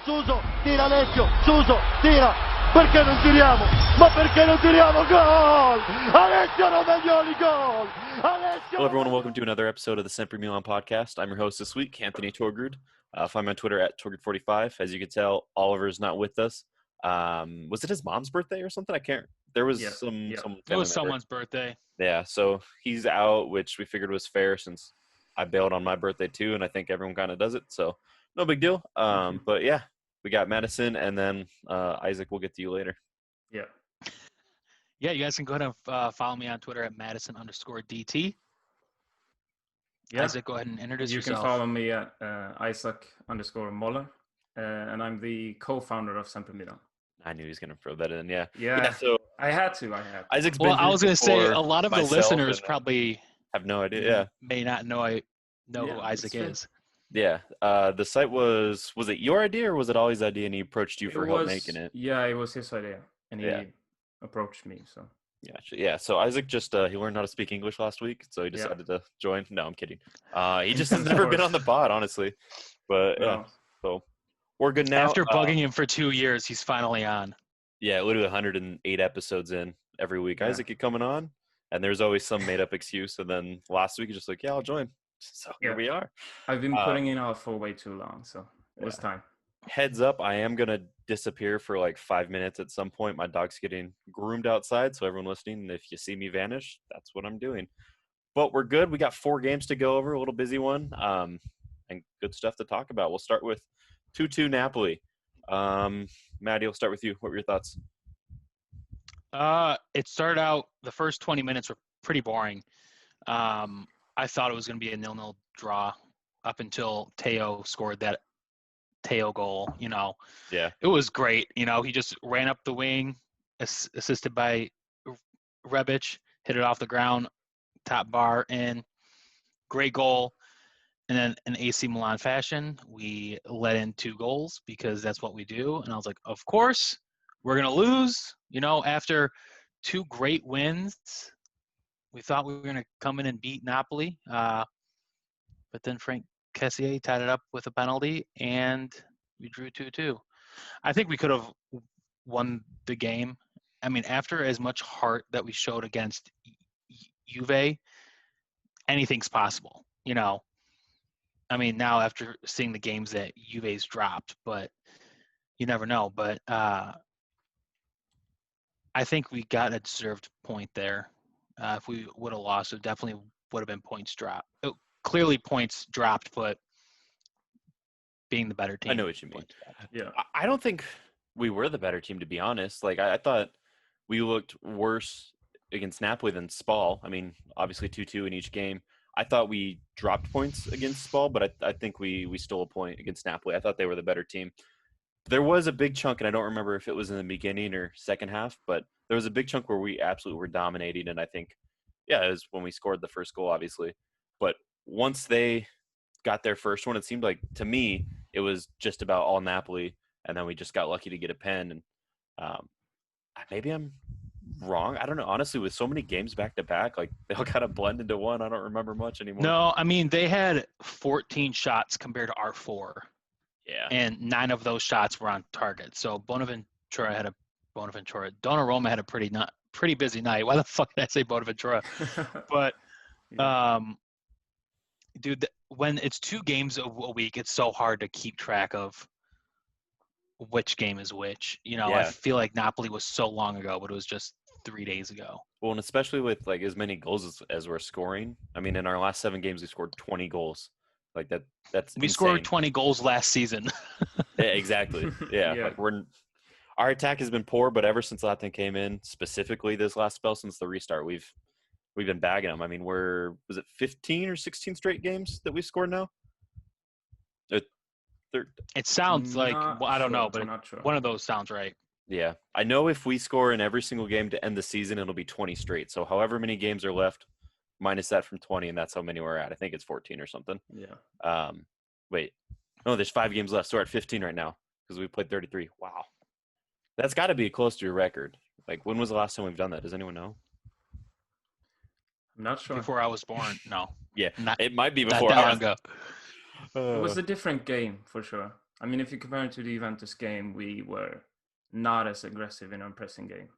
Suso, tira Alessio, Suso, tira, perché non tiriamo? Ma perché non tiriamo? Gol! Alessio Romagnoli, gol! Alessio Hello, everyone, and welcome to another episode of the SempreMilan podcast. I'm your host this week, Anthony Torgrud. Find me on Twitter at Torgrud45. As you can tell, Oliver's not with us. Was it his mom's birthday or something? I can't. There was some It family was member. someone's birthday. Yeah, so he's out, which we figured was fair since I bailed on my birthday too, and I think everyone kind of does it, so no big deal. But yeah, we got Madison, and then Isaac, we'll get to you later. Yeah, you guys can go ahead and follow me on Twitter at Madison_DT. Yeah. Isaac, go ahead and introduce You yourself. can follow me at Isak_Moller, and I'm the co-founder of SempreMilan. I knew he was going to throw that in, yeah. Yeah, So I had to. Isaac's been Well, I here was going to say, before a lot of the myself, listeners and probably have no idea, yeah. may not know who Yeah, Isaac that's is. Yeah, the site was it your idea or was it Ollie's idea and he approached you for help making it? Yeah, it was his idea, and he Yeah. approached me. So Yeah. So Isaac just he learned how to speak English last week, so he decided to join. No, I'm kidding. He just has Of never been course. on the pod, honestly. But yeah, no. so we're good now. After bugging him for 2 years, he's finally on. Yeah, literally 108 episodes in every week. Yeah. Isaac, you coming on? And there's always some made up excuse. And then last week, he's just like, yeah, I'll join. So here Yeah. we are. I've been putting it off for way too long, so it was time. Heads up, I am going to disappear for like 5 minutes at some point. My dog's getting groomed outside. So everyone listening, if you see me vanish, that's what I'm doing. But we're good. We got 4 games to go over, a little busy one, and good stuff to talk about. We'll start with 2-2 Napoli. Maddie, we'll start with you. What were your thoughts? It started out, the first 20 minutes were pretty boring. I thought it was going to be a 0-0 draw up until Teo scored that Teo goal. Yeah. It was great. He just ran up the wing, assisted by Rebic, hit it off the ground, top bar in. Great goal. And then in AC Milan fashion, we let in 2 goals because that's what we do. And I was like, of course, we're going to lose. After 2 great wins, we thought we were going to come in and beat Napoli. But then Frank Kessié tied it up with a penalty, and we drew 2-2. I think we could have won the game. I mean, after as much heart that we showed against Juve, anything's possible, I mean, now after seeing the games that Juve's dropped, but you never know. But I think we got a deserved point there. If we would have lost, it definitely would have been points dropped. Clearly points dropped, but being the better team. I know what you mean. Yeah, I don't think we were the better team, to be honest. Like, I thought we looked worse against Napoli than Spal. I mean, obviously 2-2 in each game. I thought we dropped points against Spal, but I think we stole a point against Napoli. I thought they were the better team. There was a big chunk, and I don't remember if it was in the beginning or second half, but there was a big chunk where we absolutely were dominating, and I think, yeah, it was when we scored the first goal, obviously. But once they got their first one, it seemed like, to me, it was just about all Napoli, and then we just got lucky to get a pen. And maybe I'm wrong. I don't know. Honestly, with so many games back-to-back, like, they all kind of blend into one. I don't remember much anymore. No, I mean, they had 14 shots compared to our 4. Yeah. And 9 of those shots were on target. So Donnarumma had a pretty busy night. Why the fuck did I say Bonaventura? But dude, when it's 2 games a week, it's so hard to keep track of which game is which. I feel like Napoli was so long ago, but it was just 3 days ago. Well, and especially with like as many goals as we're scoring. I mean, in our last 7 games, we scored 20 goals. Like that's we insane. scored 20 goals last season. Yeah, exactly. Yeah. Yeah. Like our attack has been poor, but ever since Latin came in, specifically this last spell since the restart, we've been bagging them. I mean, was it 15 or 16 straight games that we scored now? It sounds like, I don't know, but not sure. one of those sounds right. Yeah. I know if we score in every single game to end the season, it'll be 20 straight. So however many games are left, minus that from 20, and that's how many we're at. I think it's 14 or something. Yeah. Wait. No, there's 5 games left. So we're at 15 right now because we played 33. Wow. That's got to be close to your record. Like, when was the last time we've done that? Does anyone know? I'm not sure. Before I was born, no. Yeah, Not it might be that before I long was. ago. It was a different game for sure. I mean, if you compare it to the Juventus game, we were not as aggressive in our pressing game.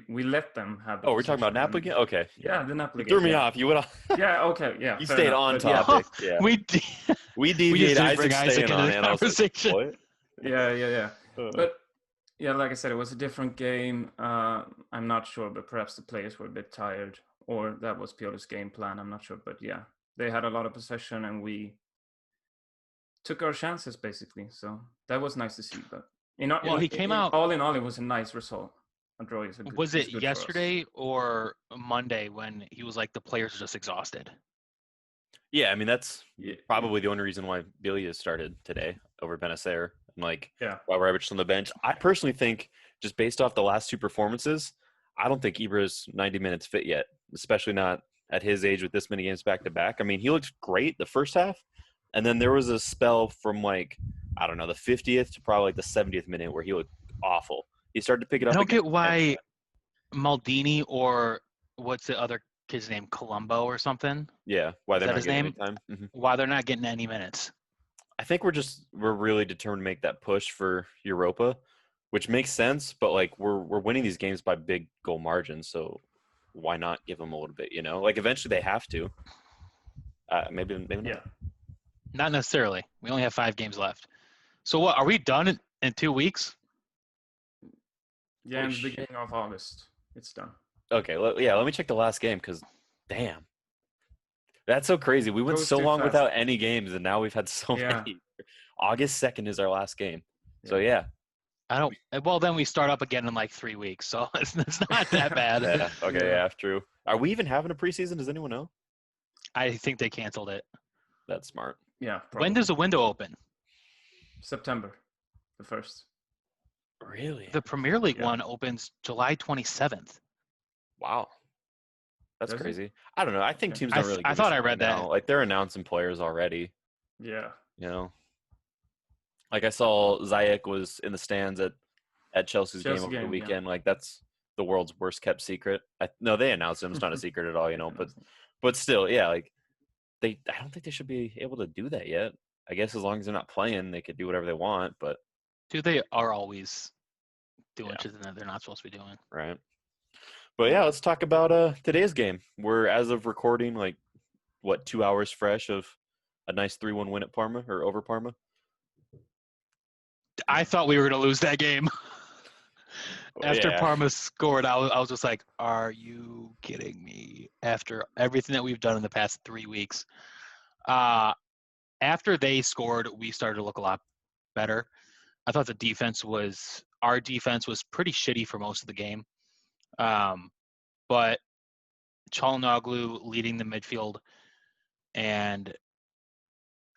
We let them have the Oh, we're talking about possession Napoli and- again? Okay. Yeah, the Napoli You game. threw me yeah. off. You went off. Yeah, okay, yeah. You fair stayed enough, on but yeah. topic. Yeah. We did. We We deviated. just didn't bring Isaac's Isaac staying into on the it. And I was like, conversation. what? Yeah. Uh, But yeah, like I said, it was a different game. I'm not sure, but perhaps the players were a bit tired, or that was Pioli's game plan. I'm not sure, but yeah, they had a lot of possession, and we took our chances basically. So that was nice to see. But He came out. all in all, it was a nice result. A draw is a good. Was is it good yesterday or Monday when he was like, the players are just exhausted? yeah, I mean, that's Yeah. probably the only reason why Bilia started today over Benacer. And like, Yeah. while Rebic's on the bench. I personally think, just based off the last two performances, I don't think Ibra's 90 minutes fit yet, especially not at his age with this many games back to back. I mean, he looked great the first half, and then there was a spell from like, I don't know, the 50th to probably like the 70th minute where he looked awful. He started to pick it up. I don't again. get why Maldini or what's the other kid's name, Colombo or something, Yeah, why Is they're that not his getting name? any time. Mhm. why they're not getting any minutes. I think we're really determined to make that push for Europa, which makes sense. But like we're winning these games by big goal margins, so why not give them a little bit? You know, like eventually they have to. Maybe not. Yeah. Not necessarily. We only have 5 games left. So what, are we done in 2 weeks? Yeah, Holy in the beginning of August, it's done. Okay, let me check the last game because, damn, that's so crazy. We went Goes so too long fast. without any games, and now we've had so Yeah. many. August 2nd is our last game. So yeah, I don't. Well, then we start up again in like 3 weeks, so it's not that bad. yeah, okay, Yeah. yeah, true. Are we even having a preseason? Does anyone know? I think they canceled it. That's smart. Yeah. When does the window open? September, the 1st? Really? The Premier League Yeah. one opens July 27th. Wow. That's Does it? crazy. I don't know. I think Okay. teams I don't th- really. I give a thought I shit read right that. now. Like they're announcing players already. Yeah. You know, like I saw Ziyech was in the stands at Chelsea's game Chelsea over the game, yeah. weekend. Like that's the world's worst kept secret. No, they announced him. It's not a secret at all. You know, but still, yeah. Like I don't think they should be able to do that yet. I guess as long as they're not playing, they could do whatever they want. But Dude, they are always doing Yeah. shit that they're not supposed to be doing. right. But yeah, let's talk about today's game. We're as of recording, like what, 2 hours fresh of a nice 3-1 win at Parma or over Parma. I thought we were going to lose that game. After Yeah. Parma scored, I was just like, are you kidding me? After everything that we've done in the past 3 weeks. After they scored, we started to look a lot better. I thought our defense was pretty shitty for most of the game. But Çalhanoğlu leading the midfield, and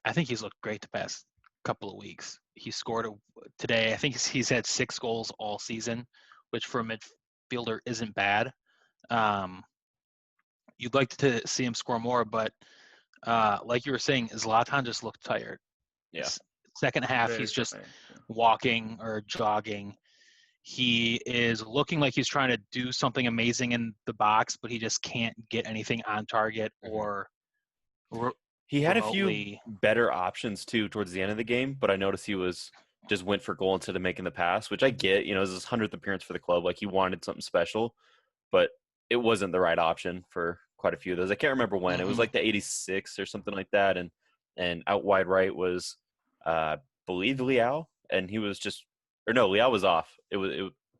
I think he's looked great the past couple of weeks. He scored today. I think he's had 6 goals all season, which for a midfielder isn't bad. You'd like to see him score more, but like you were saying, Zlatan just looked tired. Yeah. Second half, Very he's just tired, yeah. walking or jogging. He is looking like he's trying to do something amazing in the box, but he just can't get anything on target or He had a remotely. few better options too towards the end of the game, but I noticed he just went for goal instead of making the pass, which I get. You know, it was his 100th appearance for the club. Like he wanted something special, but it wasn't the right option for quite a few of those. I can't remember when. It was like the 86 or something like that, and out wide right was I believe Leao, and he was just Leao was off. It was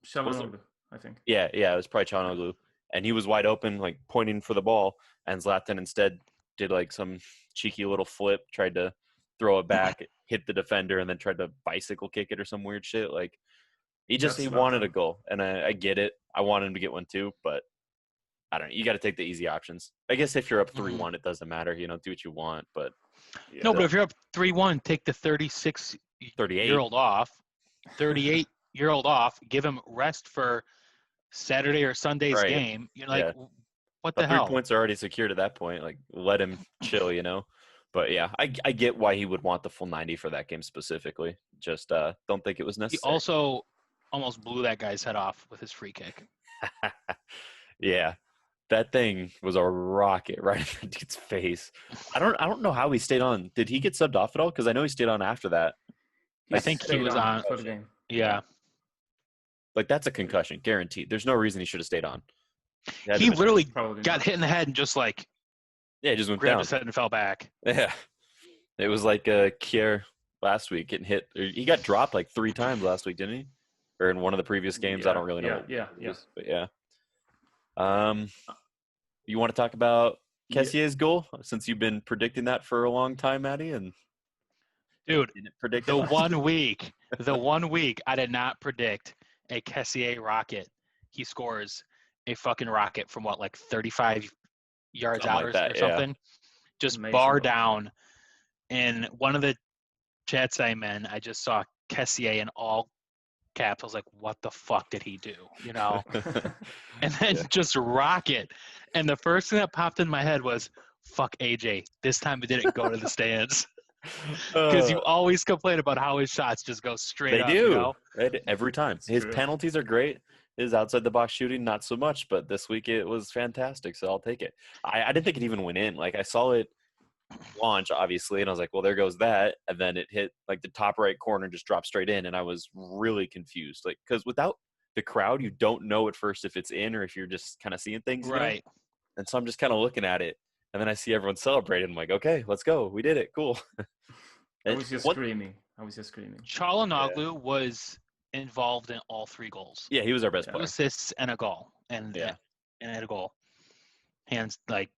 Çalhanoğlu, I think. Yeah, it was probably Çalhanoğlu, and he was wide open, like pointing for the ball, and Zlatan instead did like some cheeky little flip, tried to throw it back, hit the defender, and then tried to bicycle kick it or some weird shit. Like he That's wanted Zlatan. a goal, and I get it. I want him to get one too, but I don't know. You got to take the easy options. I guess if you're up 3-1, it doesn't matter. You know, do what you want, but yeah, No, but if you're up 3-1, take the 36-year-old off, 38-year-old off, give him rest for Saturday or Sunday's Right. game. You're like, Yeah. what But the 3 hell? points are already secured at that point. Like, let him chill, you know? But yeah, I get why he would want the full 90 for that game specifically. Just don't think it was He necessary. also almost blew that guy's head off with his free kick. Yeah. That thing was a rocket right in the dude's face. I don't know how he stayed on. Did he get subbed off at all? Because I know he stayed on after that. I think he stayed was on. for the game. Yeah. Like, that's a concussion, guaranteed. There's no reason he should have stayed on. He literally Probably got not. hit in the head and just like Yeah, he just went grabbed down. his head and fell back. Yeah. It was like Kier last week getting hit. He got dropped like 3 times last week, didn't he? Or in one of the previous games. I don't really know. Yeah. But yeah. You want to talk about Kessier's goal, since you've been predicting that for a long time, Maddie? And Dude, didn't predict the it. 1 week, I did not predict a Kessier rocket. He scores a fucking rocket from like 35 yards Something out like that, or something. Just Amazing bar goal. down. In one of the chats I'm in, I just saw Kessier in all caps. I was like, what the fuck did he do? You know? And then just rocket. And the first thing that popped in my head was, fuck AJ. This time it didn't go to the stands. Because you always complain about how his shots just go straight They up. do. You know? Every time. It's His true. penalties are great. His outside the box shooting, not so much. But this week it was fantastic, so I'll take it. I didn't think it even went in. Like, I saw it launch, obviously, and I was like, well, there goes that. And then it hit like the top right corner and just dropped straight in. And I was really confused. Like, because without the crowd, you don't know at first if it's in or if you're just kind of seeing things. You know? Right. And so I'm just kind of looking at it. And then I see everyone celebrating. I'm like, okay, let's go. We did it. Cool. I was just screaming. Çalhanoğlu was involved in all 3 goals. Yeah, he was our best 2 player. assists and a goal. And a goal. Hands, like,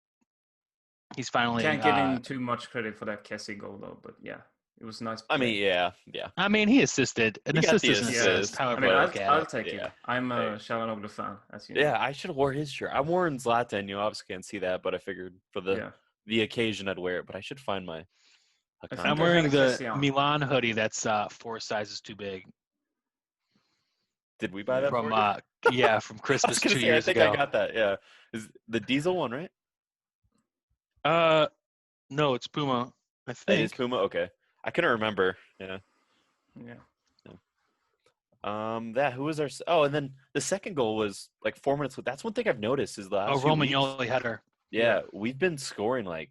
he's finally. Can't give him too much credit for that Kessie goal, though. But yeah, it was nice. I mean, yeah. I mean, he assisted. An He got assist the is an assist. assist. I However, mean, you look at I'll it. take it. Yeah. I'm a Çalhanoğlu fan, as you know. Yeah, I should have wore his shirt. I'm wearing Zlatan. You obviously can't see that, but I figured for the occasion I'd wear it. But I should find my. think I'm I wearing had a the Kessie on. Milan hoodie that's 4 sizes too big Did we buy that from for you? from I was Christmas gonna 2 say, years I think ago. I got that. Yeah, is the diesel one right? No, it's Puma. I It is think. Puma. Okay, I couldn't remember. Yeah. Yeah. Who was our? Oh, and then the second goal was like 4 minutes. That's one thing I've noticed is the last few weeks. Romagnoli header. Yeah, we've been scoring like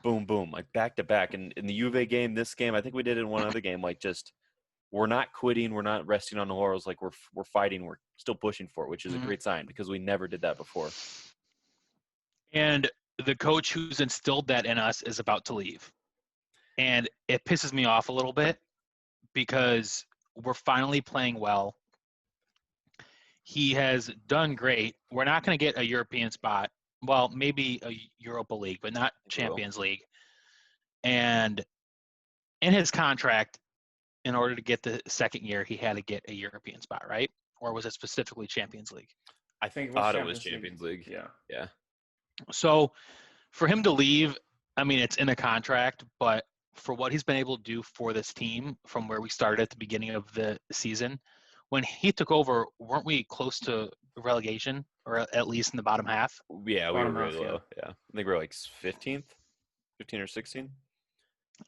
boom, boom, like back to back. And in the Juve game, this game, I think we did in one other game. Like, just we're not quitting, we're not resting on the laurels. Like, we're fighting, we're still pushing for it, which is a great sign because we never did that before. And the coach who's instilled that in us is about to leave, and it pisses me off a little bit because we're finally playing well. He has done great. We're not going to get a European spot. Well, maybe a Europa League, but not Champions League. And in his contract, in order to get the second year, he had to get a European spot, right? Or was it specifically Champions League? I thought it was Champions League. Yeah. So for him to leave, I mean, it's in a contract, but for what he's been able to do for this team from where we started at the beginning of the season, when he took over, weren't we close to relegation or at least in the bottom half? Yeah, we were Bottom really half, low. Yeah. I think we were like 15th, 15 or 16.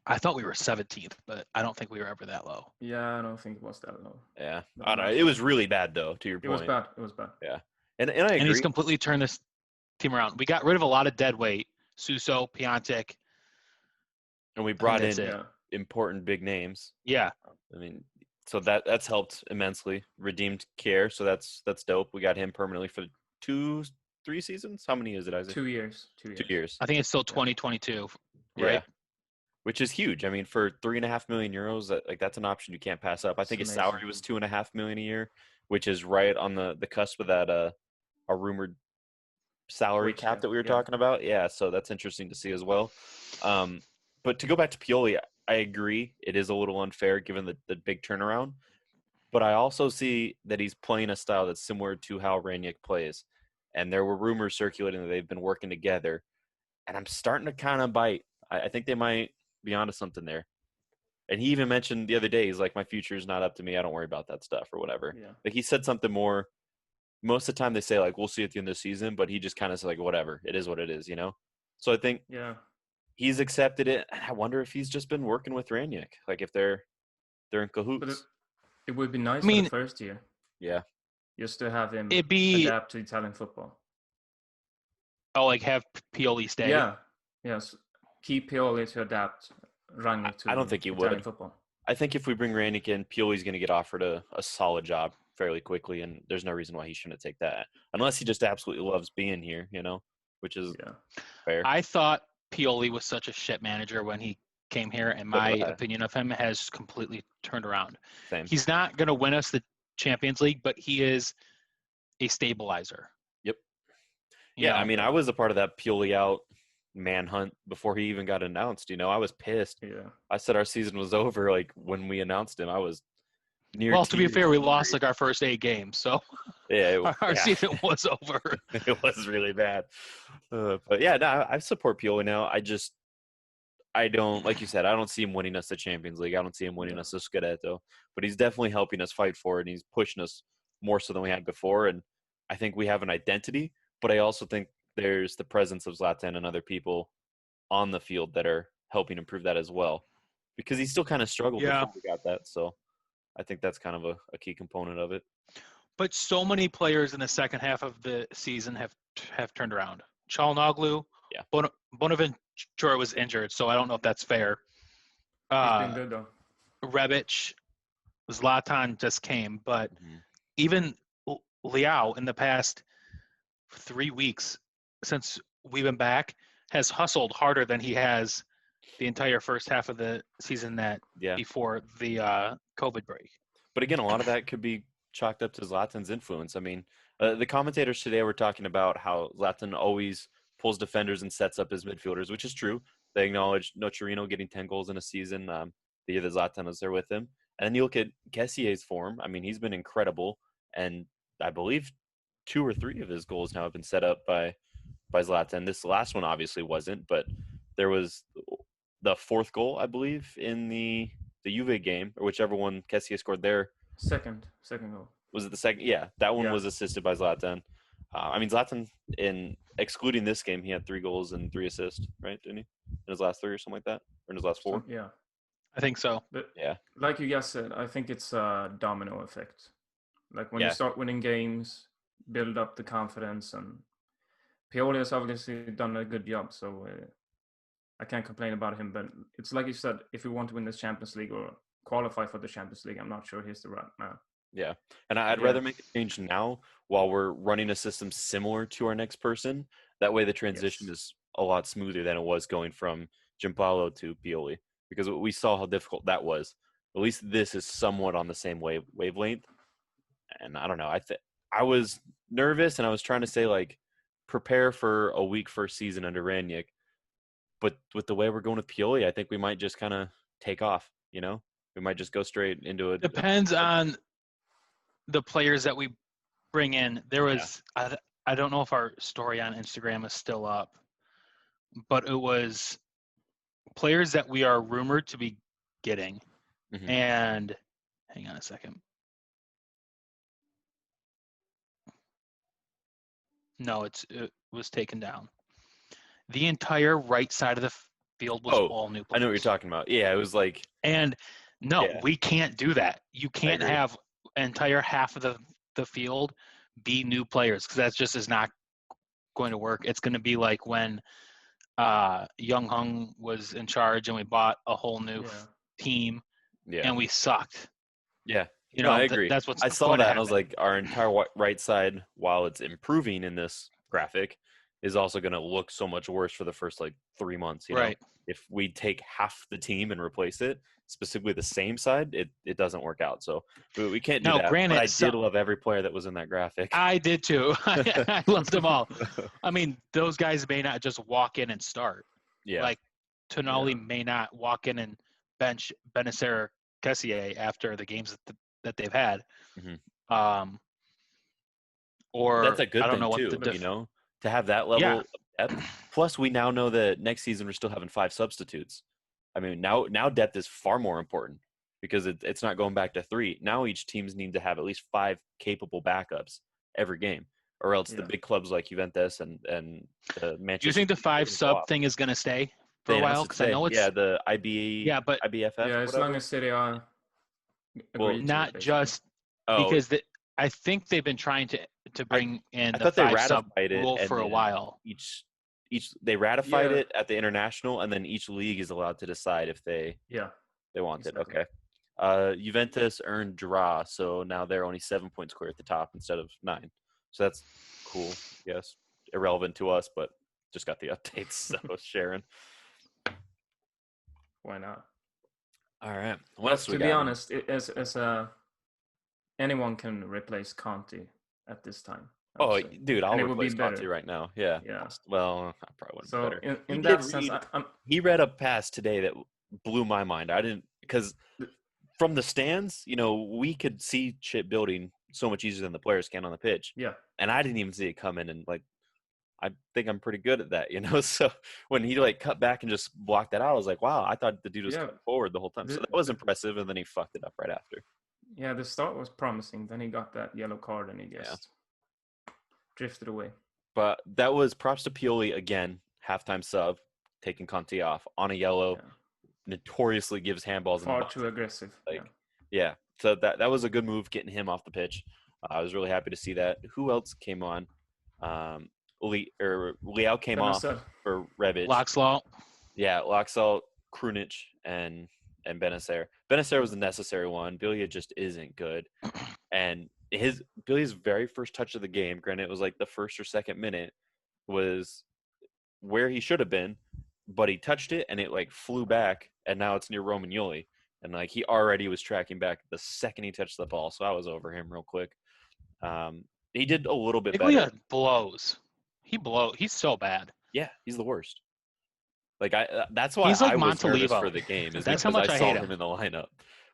I thought we were 17th, but I don't think we were ever that low. Yeah, I don't think it was that low. Yeah. No, I don't know. It was really bad, though, to your It point. was bad. Yeah. And I agree. And he's completely turned this team around. We got rid of a lot of dead weight. Suso, Piontek. And we brought in that's it. Yeah. important big names. Yeah. I mean, so that's helped immensely. Redeemed Kier, so that's dope. We got him permanently for 3 seasons. How many is it, Isaac? 2 years. 2 years. I think it's still 2022, right? Yeah. Which is huge. I mean, for €3.5 million, that's an option you can't pass up. I think his amazing. salary was $2.5 million a year, which is right on the cusp of that a rumored salary Wage cap cap, that we were yeah. talking about. Yeah, so that's interesting to see as well. But to go back to Pioli, I agree it is a little unfair given the big turnaround. But I also see that he's playing a style that's similar to how Ranić plays. And there were rumors circulating that they've been working together. And I'm starting to kind of bite. I think they might be onto something there. And he even mentioned the other day, he's like, my future is not up to me. I don't worry about that stuff or whatever. Yeah. Like, he said something more. Most of the time they say, like, we'll see at the end of the season. But he just kind of said, like, whatever. It is what it is, you know? So I think Yeah. he's accepted it. And I wonder if he's just been working with Ranić. Like, if they're in cahoots. But it would be nice I mean- for the first year. Yeah. Just to have him It'd be adapt to Italian football. like have Pioli stay. Yeah. Yes. Keep Pioli to adapt Rangnick to I don't think he Italian would. football. I think if we bring Rannick in, Pioli's going to get offered a solid job fairly quickly, and there's no reason why he shouldn't take that, unless he just absolutely loves being here, which is fair. I thought Pioli was such a shit manager when he came here, and my opinion of him has completely turned around. Same. He's not going to win us the Champions League, but he is a stabilizer. Yep. Yeah, I mean, I was a part of that Pioli out manhunt before he even got announced. I was pissed. Yeah. I said our season was over. Like when we announced him, I was near. Well, to be fair, we lost like our first 8 games, so yeah, our season was over. It was really bad. But yeah, no, I support Pioli now. I don't, like you said, I don't see him winning us the Champions League. I don't see him winning us the Scudetto, but he's definitely helping us fight for it, and he's pushing us more so than we had before. And I think we have an identity, but I also think there's the presence of Zlatan and other people on the field that are helping improve that as well, because he still kind of struggled before we got that. So I think that's kind of a key component of it. But so many players in the second half of the season have turned around. Çalhanoğlu, Bonaventura was injured, so I don't know if that's fair. He's been good though. Rebic, Zlatan just came, but even Leao in the past 3 weeks since we've been back has hustled harder than he has the entire first half of the season before the COVID break. But again, a lot of that could be chalked up to Zlatan's influence. I mean, the commentators today were talking about how Zlatan always pulls defenders and sets up his midfielders, which is true. They acknowledged Nocerino getting 10 goals in a season, the year that Zlatan was there with him. And then you look at Kessier's form. I mean, he's been incredible. And I believe 2 or 3 of his goals now have been set up by Zlatan. This last one obviously wasn't, but there was the 4th goal, I believe, in the Juve game, or whichever one Kessier scored there. Second goal. Was it the second? Yeah, that one was assisted by Zlatan. I mean, Zlatan, in excluding this game, he had 3 goals and 3 assists, right? Didn't he? In his last 3 or something like that? Or in his last 4? Yeah. I think so. But yeah. Like you guys said, I think it's a domino effect. Like when you start winning games, build up the confidence, and Pioli has obviously done a good job, so I can't complain about him. But it's like you said, if we want to win this Champions League or qualify for the Champions League, I'm not sure he's the right man. Yeah, and I'd rather make a change now while we're running a system similar to our next person. That way the transition is a lot smoother than it was going from Giampaolo to Pioli, because we saw how difficult that was. At least this is somewhat on the same wavelength. And I don't know. I was nervous, and I was trying to say, like, prepare for a weak first season under Rannick. But with the way we're going with Pioli, I think we might just kind of take off, We might just go straight into it. Depends on the players that we bring in. There was I don't know if our story on Instagram is still up, but it was players that we are rumored to be getting. And hang on a second. No, it was taken down. The entire right side of the field was all new players. I know what you're talking about. Yeah, it was like. And no, we can't do that. You can't have an entire half of the field be new players, because that just is not going to work. It's going to be like when Young Hung was in charge and we bought a whole new team and we sucked. Yeah. I agree. That's what's I saw that and I was like, our entire right side, while it's improving in this graphic, is also going to look so much worse for the first 3 months. Right. If we take half the team and replace it, specifically the same side, it doesn't work out. So we can't do that. Granted, but I did love every player that was in that graphic. I did too. I loved them all. I mean, those guys may not just walk in and start. Yeah. Like Tonali may not walk in and bench Benacer Kessier after the games that they've had. Or that's a good thing too, to have that level of depth. Plus, we now know that next season we're still having 5 substitutes. I mean, now depth is far more important, because it's not going back to 3. Now each teams need to have at least 5 capable backups every game, or else the big clubs like Juventus and Manchester. Do you think the 5 sub thing is going to stay for a while? Because I know it's the IBFF. Yeah, as long as Serie A. Well, not just because I think they've been trying to bring in the 5 sub rule for a while. They ratified it at the international, and then each league is allowed to decide if they want it. Okay. Juventus earned draw, so now they're only 7 points clear at the top instead of 9. So that's cool. Yes, irrelevant to us, but just got the updates. So Sharon. Why not? All right. What But else we to got? be honest, anyone can replace Conte at this time. I would say. Dude, I'll And it would be replace Conte better. right now. Yeah. Yeah. Well, I probably wouldn't So be better. in that sense, He read a pass today that blew my mind. I didn't because from the stands, we could see shit building so much easier than the players can on the pitch. yeah. And I didn't even see it come in, and I think I'm pretty good at that, So when he cut back and just blocked that out, I was like, wow, I thought the dude was coming forward the whole time. So that was impressive, and then he fucked it up right after. Yeah, the start was promising. Then he got that yellow card, and he just drifted away. But that was props to Pioli again, halftime sub, taking Conte off on a yellow. Yeah. Notoriously gives handballs. Far too aggressive. Yeah. So that was a good move, getting him off the pitch. I was really happy to see that. Who else came on? Leao came off for Rebic. Laxalt. Yeah, Laxalt, Krunic, and Benacer. Benacer was the necessary one. Billia just isn't good. And Billy's very first touch of the game, granted it was the first or second minute, was where he should have been, but he touched it and it flew back, and now it's near Romagnoli. And he already was tracking back the second he touched the ball, so I was over him real quick. He did a little bit better. Biglia blows. He's so bad. Yeah, he's the worst. That's why he's I was Montolivo. Nervous for the game. Is That's because how much I saw hate him in the lineup.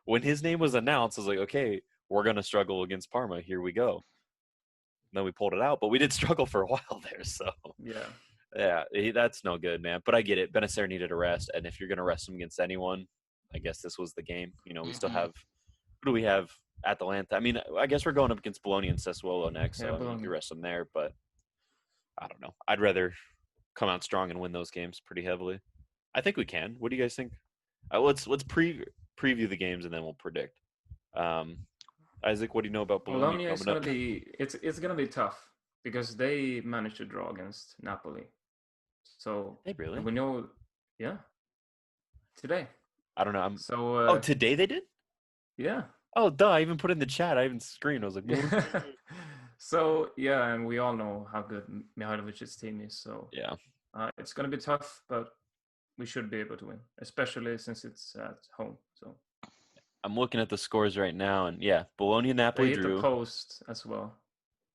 When his name was announced, I was like, okay, we're gonna struggle against Parma. Here we go. And then we pulled it out, but we did struggle for a while there. So yeah, that's no good, man. But I get it. Benacer needed a rest, and if you're gonna rest him against anyone, I guess this was the game. We still have. Who do we have? Atalanta. I mean, I guess we're going up against Bologna and Sassuolo next, so you can rest them there. But I don't know. I'd rather come out strong and win those games pretty heavily. I think we can. What do you guys think? Let's preview the games and then we'll predict. Isaac, what do you know about Bologna? Bologna is going to be it's going to be tough because they managed to draw against Napoli. So really? We know, today. I don't know. Today they did? Yeah. Oh, duh! I even put in the chat. I even screamed. I was like, so and we all know how good Mihailovic's team is. So it's going to be tough, but we should be able to win, especially since it's at home. So I'm looking at the scores right now, and Bologna and Napoli drew. They hit the post as well.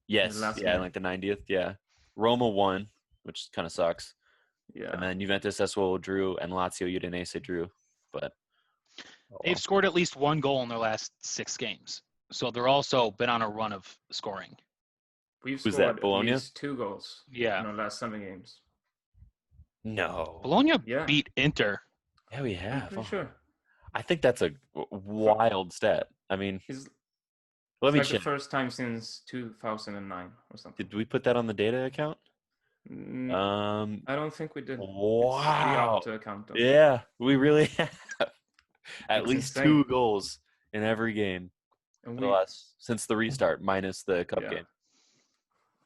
Yes, in the 90th. Yeah, Roma won, which kind of sucks. Yeah, and then Juventus Sassuolo drew, and Lazio Udinese drew, but. They've scored at least one goal in their last 6 games. So they're also been on a run of scoring. We've scored at least 2 goals in our last 7 games. No. Bologna beat Inter. Yeah, we have. I'm pretty sure. I think that's a wild stat. I mean, let me check. The first time since 2009 or something. Did we put that on the data account? I don't think we did. Wow. It's the account, though. Yeah, we really have. At least insane. 2 goals in every game since the restart, minus the cup game.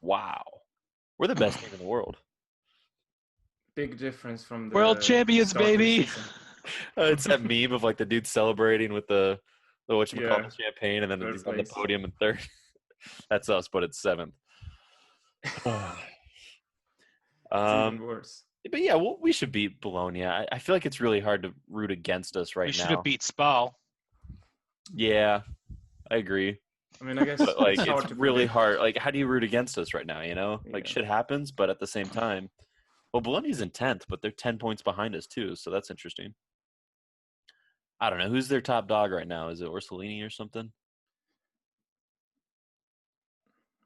Wow. We're the best team in the world. Big difference from the world champions, baby. It's that meme of the dude celebrating with the champagne, and then he's on the podium in 3rd. That's us, but it's 7th. It's even worse. But we should beat Bologna. I feel like it's really hard to root against us right now. We should have beat Spal. Yeah, I agree. I mean, I guess but, it's really hard. How do you root against us right now, shit happens, but at the same time, well, Bologna's in 10th, but they're 10 points behind us too, so that's interesting. I don't know. Who's their top dog right now? Is it Orsolini or something?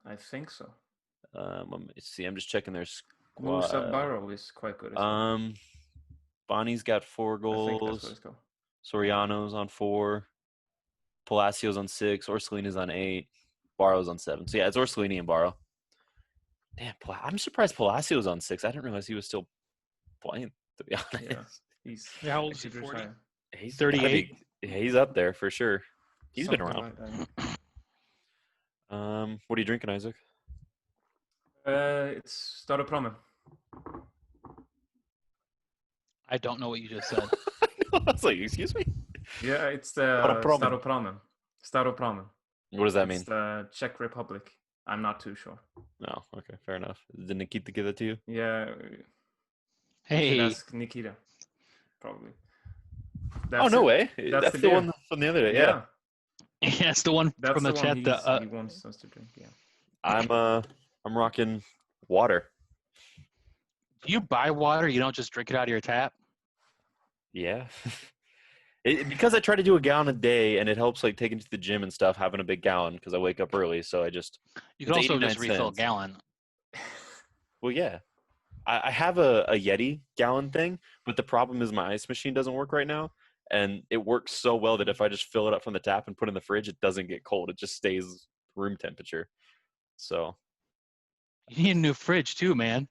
I think so. Let me see. I'm just checking their Musa Barrow is quite good. Bonnie's got 4 goals. Soriano's on 4. Palacios on 6. Orsolini's on 8. Barrow's on 7. So it's Orsolini and Barrow. Damn, I'm surprised Palacios on 6. I didn't realize he was still playing. To be honest, how old is he? 40. He's 38. He's up there for sure. He's been around. What are you drinking, Isaac? It's Staropramen. I don't know what you just said. I was like, excuse me? Yeah, it's Staropramen. Staropramen. What does that It's mean? the Czech Republic. I'm not too sure. No. Okay, fair enough. Did Nikita give that to you? Yeah, you should Hey, ask Nikita, probably. Oh, no way. That's That's the the beer. one from the other day. Yeah. that's the one That's from the the chat. one he wants us to drink. Yeah. I'm rocking water. Do you buy water? You don't just drink it out of your tap? Yeah. Because I try to do a gallon a day, and it helps like taking to the gym and stuff, having a big gallon because I wake up early. So You it's can also 89 just refill a cents. gallon. Well, yeah. I have a Yeti gallon thing, but the problem is my ice machine doesn't work right now. And it works so well that if I just fill it up from the tap and put it in the fridge, it doesn't get cold. It just stays room temperature. So, You need a new fridge too, man.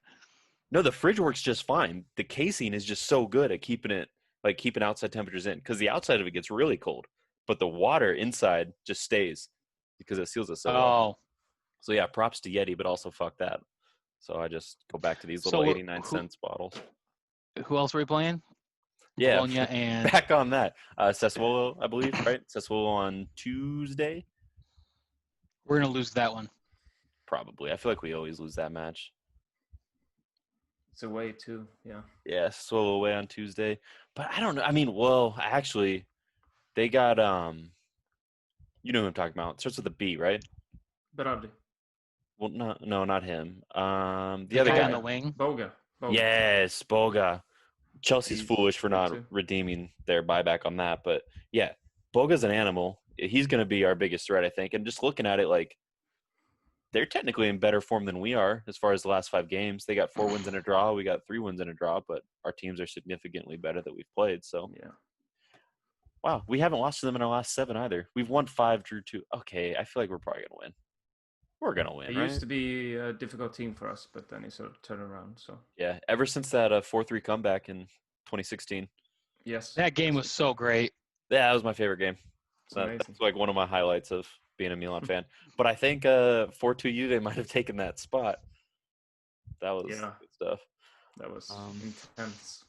no, the fridge works just fine. The casing is just so good at keeping outside temperatures in because the outside of it gets really cold, but the water inside just stays because it seals it so well. Oh, So, yeah, props to Yeti, but also fuck that. So I just go back to these little So 89 cents bottles. who else were we playing? Yeah, Bologna and back on that. Sassuolo, I believe, right? Sassuolo on Tuesday? we're gonna lose that one. Probably. I feel like we always lose that match. It's away too. Yeah. Yeah, Sassuolo away on Tuesday. But I don't know. I mean, well, actually, they got you know who I'm talking about. It starts with a B, right? Berardi. Well, no, not him. The The other guy guy. on the wing. Boga. Yes, Boga. Chelsea's He's foolish for good not too. redeeming their buyback on that. But yeah, Boga's an animal. He's going to be our biggest threat, I think. And just looking at it, like, they're technically in better form than we are as far as the last 5 games. They got 4 wins and a draw. We got 3 wins and a draw, but our teams are significantly better that we've played. So, Yeah. wow, we haven't lost to them in our last 7 either. We've won 5, drew 2. Okay, I feel like we're probably going to win. We're going to win, It right? used to be a difficult team for us, but then it sort of turned around. So Yeah, ever since that 4-3 comeback in 2016. yes. That game was so great. Yeah, that was my favorite game. It's amazing. That's like one of my highlights of being a Milan fan. But I think 4-2 Juve might have taken that spot. That was good stuff. That was intense.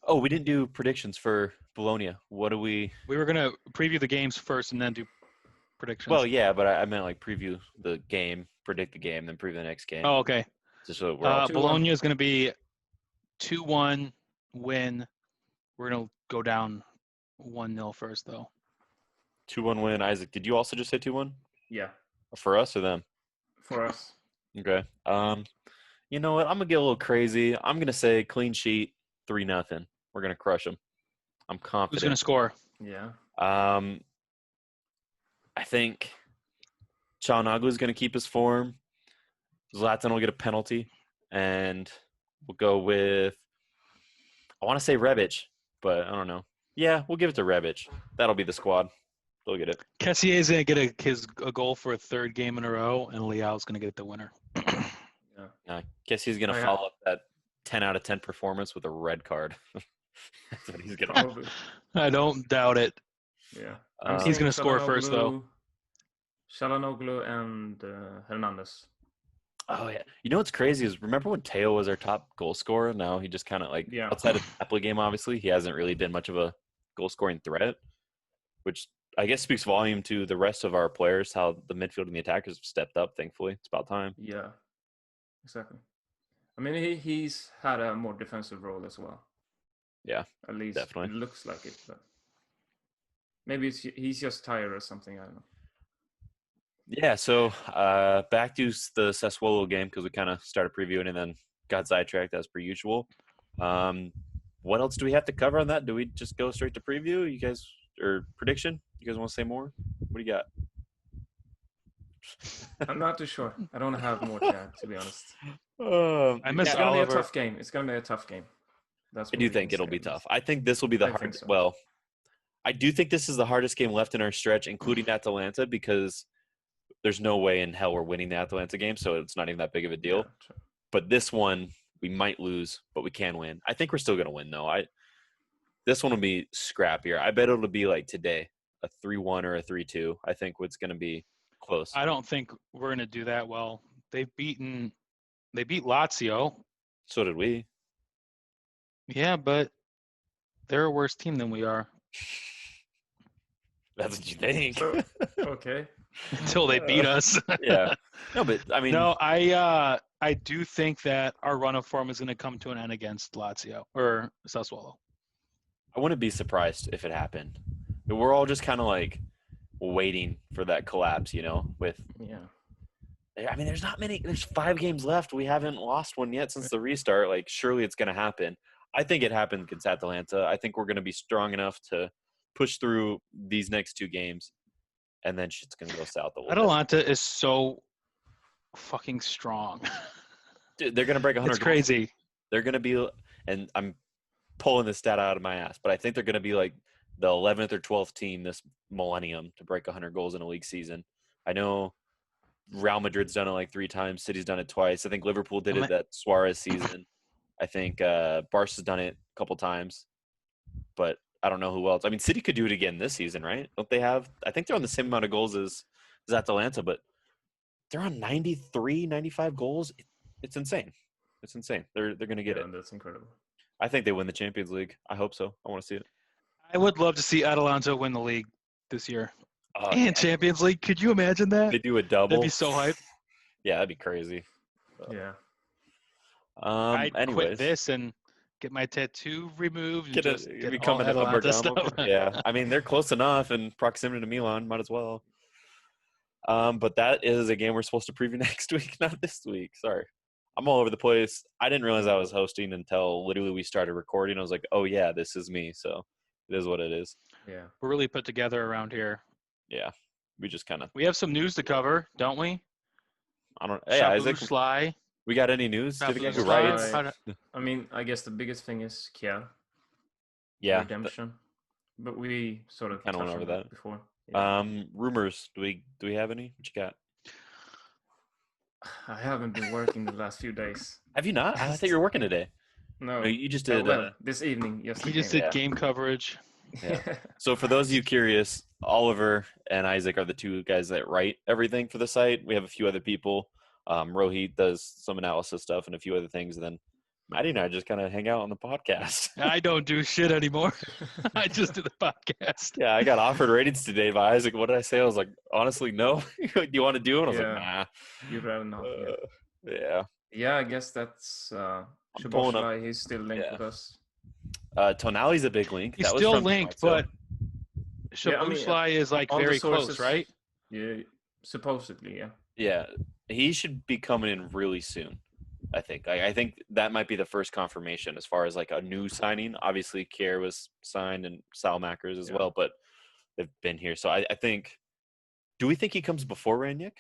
Oh, we didn't do predictions for Bologna. What do we? We were gonna preview the games first and then do predictions. Well, yeah, but I meant like preview the game, predict the game, then preview the next game. Oh, okay. Just so we're all 2-1. Bologna is gonna be 2-1 win. We're gonna go down 1-0 first, though. 2-1 win. Isaac, did you also just say 2-1 Yeah. for us or them? For us. Okay. You know what? I'm gonna get a little crazy. I'm gonna say clean sheet, 3-0. We're gonna crush them. I'm confident. Who's gonna score? Yeah. I think Çalhanoğlu is gonna keep his form. Zlatan will get a penalty, and we'll go with. I want to say Rebic, but I don't know. Yeah, we'll give it to Rebic. That'll be the squad. They'll get it. Kessier's gonna get a goal for a 3rd game in a row, and Leao's gonna get the winner. Yeah. I guess he's gonna follow up that 10 out of 10 performance with a red card. That's what he's gonna. Probably. I don't doubt it. Yeah. He's gonna score first, though. Çalhanoğlu and Hernandez. Oh yeah. You know what's crazy is remember when Teo was our top goal scorer? Now he just kind of like outside of the Napoli game, obviously he hasn't really been much of a goal scoring threat, which I guess speaks volume to the rest of our players. How the midfield and the attackers have stepped up. Thankfully, it's about time. Yeah. Exactly. I mean, he's had a more defensive role as well. Yeah, at least definitely. It looks like it, but maybe he's just tired or something. I don't know. Yeah, so back to the Sassuolo game because we kind of started previewing and then got sidetracked as per usual. What else do we have to cover on that? Do we just go straight to preview? You guys or prediction? You guys want to say more? What do you got? I'm not too sure. I don't have more to add, to be honest. I miss It's gonna be a Oliver. tough game. It's gonna be a tough game. That's I what do we think can it'll say, be at tough. least. I think this will be the I think hardest. so. Well, I do think this is the hardest game left in our stretch, including Atalanta, because there's no way in hell we're winning the Atalanta game, so it's not even that big of a deal. Yeah, true. But this one, we might lose, but we can win. I think we're still going to win, though. This one will be scrappier. I bet it'll be like today, a 3-1 or a 3-2. I think it's going to be close. I don't think we're gonna do that well. They beat Lazio. So did we. Yeah, but they're a worse team than we are. That's what you think. So, okay. until they beat us. Yeah. No, but I mean, No, I do think that our run of form is going to come to an end against Lazio or Sassuolo. I wouldn't be surprised if it happened. But we're all just kind of like waiting for that collapse, with Yeah. I mean, there's not many. There's 5 games left. We haven't lost one yet since the restart. Like, surely it's going to happen. I think it happened against Atalanta. I think we're going to be strong enough to push through these next 2 games, and then shit's going to go south a little bit. Atalanta is so fucking strong. Dude, they're going to break 100 It's crazy. goals. They're going to be, and I'm pulling this stat out of my ass, but I think they're going to be like the 11th or 12th team this millennium to break 100 goals in a league season. I know Real Madrid's done it like 3 times. City's done it twice. I think Liverpool did it that Suarez season. I think Barca's done it a couple times, but I don't know who else. I mean, City could do it again this season, right? Don't they have? I think they're on the same amount of goals as Atalanta, but they're on 93, 95 goals. It's insane. It's insane. They're going to get it. That's incredible. I think they win the Champions League. I hope so. I want to see it. I would love to see Atalanta win the league this year. Yeah. And Champions League. Could you imagine that? They do a double. That'd be so hype. Yeah, that'd be crazy. Yeah. I'd quit Anyways, this and get my tattoo removed. And become an Atalanta stuff. Yeah, I mean they're close enough in proximity to Milan. Might as well. But that is a game we're supposed to preview next week, not this week. Sorry, I'm all over the place. I didn't realize I was hosting until literally we started recording. I was like, oh yeah, this is me. So it is what it is. Yeah. We're really put together around here. Yeah, we just kind of. We have some news to cover, don't we? I don't. Hey, Isaac, Szoboszlai. we got any news? Did we get Szoboszlai. rights? I mean, I guess the biggest thing is Kia. Yeah. Redemption. But we sort of Kinda went touched over on that. before. Yeah. Rumors. Do we have any? What you got? I haven't been working the last few days. Have you not? I thought you were working today. No. No, you just did. Well, this evening. Yes. He just did game coverage. Yeah. So for those of you curious, Oliver and Isaac are the 2 guys that write everything for the site. We have a few other people. Rohit does some analysis stuff and a few other things. And then Maddie and I just kind of hang out on the podcast. I don't do shit anymore. I just do the podcast. Yeah, I got offered ratings today by Isaac. What did I say? I was like, honestly, no. Do you want to do it? I was like, nah. You'd rather not. Yeah. Yeah, I guess that's pulling up- Szoboszlai. He's still linked with us. Tonali's a big link. He's That was still from linked, Toronto. but Szoboszlai is like all the very sources- close, right? Yeah, supposedly, yeah. Yeah, he should be coming in really soon. I think. I think that might be the first confirmation as far as like a new signing. Obviously, Kier was signed and Salmakers as well, but they've been here. So I think. Do we think he comes before Ranić?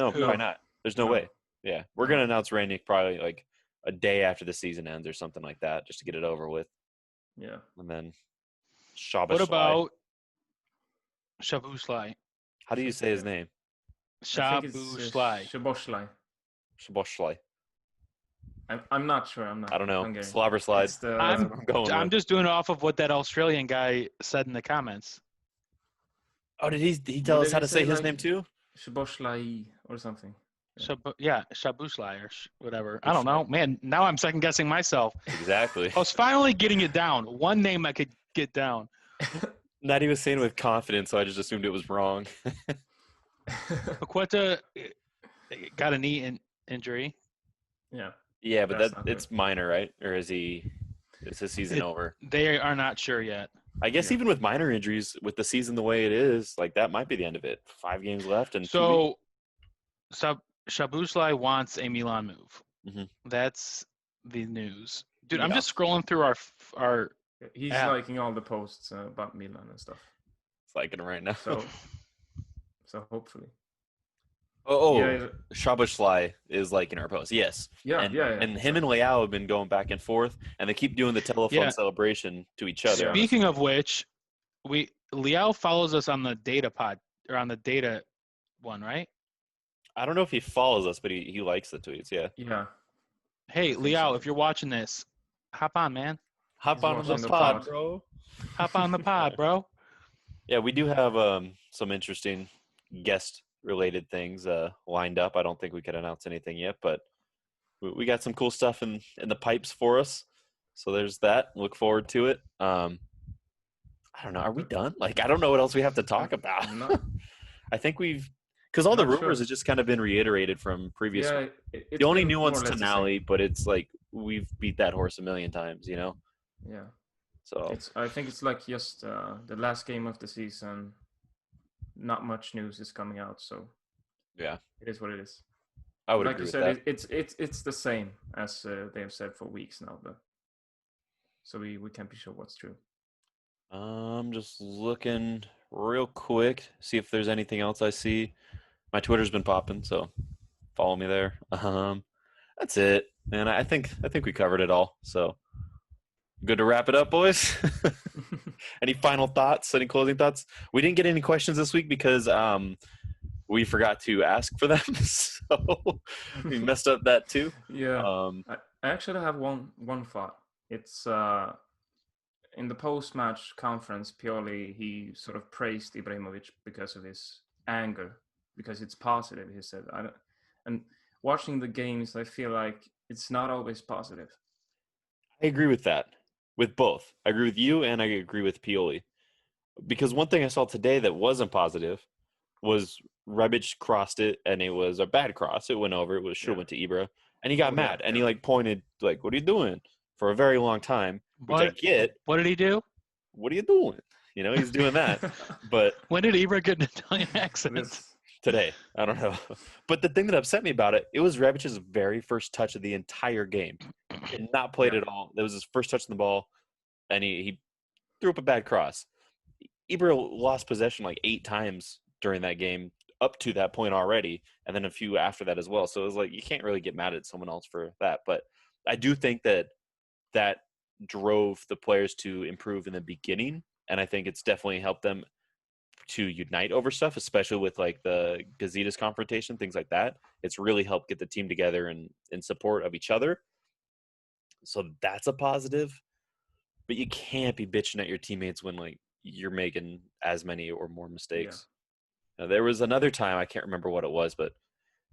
No, Who? probably not. There's no No. way. Yeah, we're gonna announce Ranić probably like a day after the season ends or something like that, just to get it over with. Yeah. And then Szoboszlai. What about Szoboszlai? How do you say his name? I think it's, Szoboszlai. Szoboszlai. Szoboszlai. I'm not sure. I'm not. I don't know. Hungarian. Slobber slide. It's the- I'm going just doing it off of what that Australian guy said in the comments. Oh, did he tell What us did how he to say, say his like- name too? Szoboszlai or something. Szoboszlai or whatever. I don't know. Man, now I'm second guessing myself. Exactly. I was finally getting it down. One name I could get down. Not even saying it with confidence, so I just assumed it was wrong. Paqueta got a knee injury. Yeah. Yeah, but That's not it's minor, right? Or is his season over? They are not sure yet. I guess Yeah. even with minor injuries, with the season the way it is, like that might be the end of it. 5 games left, and 2 weeks. So Szoboszlai wants a Milan move. Mhm. That's the news, dude. I'm Yeah. just scrolling through our. He's Yeah. liking all the posts about Milan and stuff. It's liking him right now. So hopefully. Oh, Szoboszlai is liking our post. Yes. Yeah. And, Yeah. and him and Leao have been going back and forth, and they keep doing the telephone Yeah. celebration to each other. Speaking of which, Liao follows us on the data pod or on the data one, right? I don't know if he follows us, but he likes the tweets. Yeah. Yeah. Hey, think Liao, so. if you're watching this, hop on, man. Hop He's on watching the the pod, pod. bro. Hop on the pod, bro. Yeah, we do have some interesting guest-related things lined up. I don't think we could announce anything yet, but we got some cool stuff in the pipes for us. So there's that. Look forward to it. I I don't know. Are we done? Like, I don't know what else we have to talk about. No. I think because all the Not rumors sure. have just kind of been reiterated from previous. Yeah, The only new more or one's less the same. Tonali, but it's like we've beat that horse a million times, you know. Yeah. So I think it's like just the last game of the season. Not much news is coming out, so yeah, it is what it is. I would Like agree you with said, that. it's the same as they have said for weeks now, but so we can't be sure what's true. I'm just looking real quick, see if there's anything else I see. My Twitter's been popping, so follow me there. That's it, and I think we covered it all. So good to wrap it up, boys. Any final thoughts? Any closing thoughts? We didn't get any questions this week because we forgot to ask for them, so we messed up that too. Yeah, I actually have one thought. It's in the post-match conference, Pioli, he sort of praised Ibrahimovic because of his anger, because it's positive. He said, and watching the games, I feel like it's not always positive. I agree with that. With both, I agree with you, and I agree with Pioli. Because one thing I saw today that wasn't positive was Rebic crossed it, and it was a bad cross. It went over. It should have went to Ibra, and he got mad, and he like pointed like, "What are you doing?" for a very long time, which I get. What did he do? What are you doing? You know, he's doing that. But when did Ibra get an Italian accent? Today, I don't know. But the thing that upset me about it was Rebic's very first touch of the entire game. He did not play it at all. That was his first touch on the ball, and he threw up a bad cross. Ibra lost possession like 8 times during that game up to that point already, and then a few after that as well. So it was like you can't really get mad at someone else for that. But I do think that drove the players to improve in the beginning, and I think it's definitely helped them to unite over stuff, especially with like the Gazetas confrontation, things like that. It's really helped get the team together and in support of each other. So that's a positive. But you can't be bitching at your teammates when like you're making as many or more mistakes. Now, there was another time, I can't remember what it was, but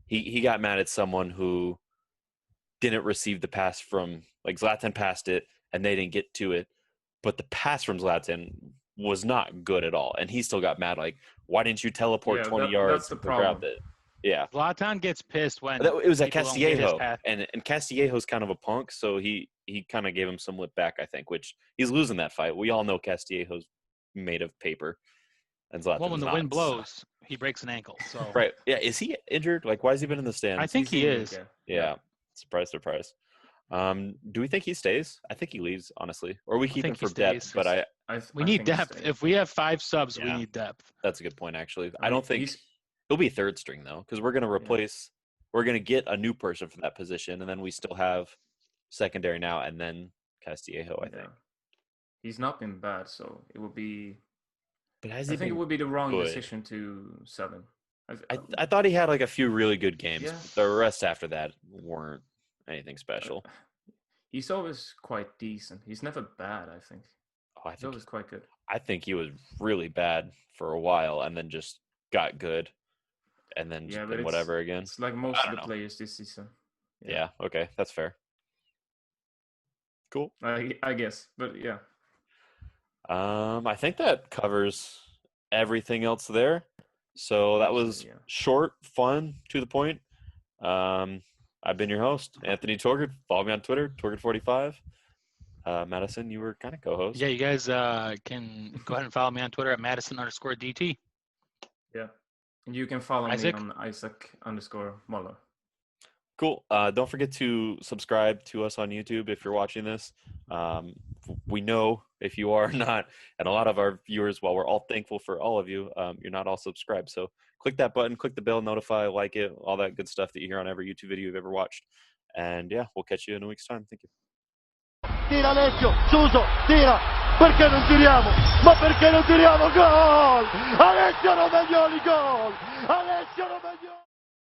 he got mad at someone who didn't receive the pass from, like Zlatan passed it and they didn't get to it, but the pass from Zlatan was not good at all, and he still got mad. Like, why didn't you teleport 20 yards to grab it? Yeah, Zlatan gets pissed when it was at people don't get his Castillejo, pass. and Castillejo's kind of a punk, so he kind of gave him some lip back, I think. Which he's losing that fight. We all know Castillejo's made of paper, and Zlatan's Well, when the not, wind blows, he breaks an ankle. So right? Yeah, is he injured? Like, why has he been in the stands? I think he is. Yeah, surprise, surprise. Do we think he stays? I think he leaves, honestly, or we keep him for depth. But we need depth. If we have 5 subs, we need depth. That's a good point, actually. I don't think he'll be third string though, because we're going to replace. We're going to get a new person for that position, and then we still have secondary now, and then Castillejo. I think he's not been bad, so it would be. But I think it would be the wrong decision to sell him. I thought he had like a few really good games. But the rest after that weren't anything special. He's always quite decent. He's never bad, I think. Oh, he's always quite good. I think he was really bad for a while and then just got good and then just been whatever again. It's like most of the players this season. Yeah, okay. That's fair. Cool. I guess, but yeah. I think that covers everything else there. So that was short, fun, to the point. I've been your host, Anthony Torgard. Follow me on Twitter, Torgard45. Madison, you were kind of co-host. Yeah, you guys can go ahead and follow me on Twitter at Madison_DT. Yeah. And you can follow me on Isak_Muller. Cool. Don't forget to subscribe to us on YouTube if you're watching this. We know if you are not, and a lot of our viewers, while we're all thankful for all of you, you're not all subscribed. So click that button, click the bell, notify, like it, all that good stuff that you hear on every YouTube video you've ever watched. And yeah, we'll catch you in a week's time. Thank you. Tira Alessio, Suso, tira, perché non tiriamo? Ma perché non tiriamo? Gol! Alessio Romagnoli, gol! Alessio Romagnoli!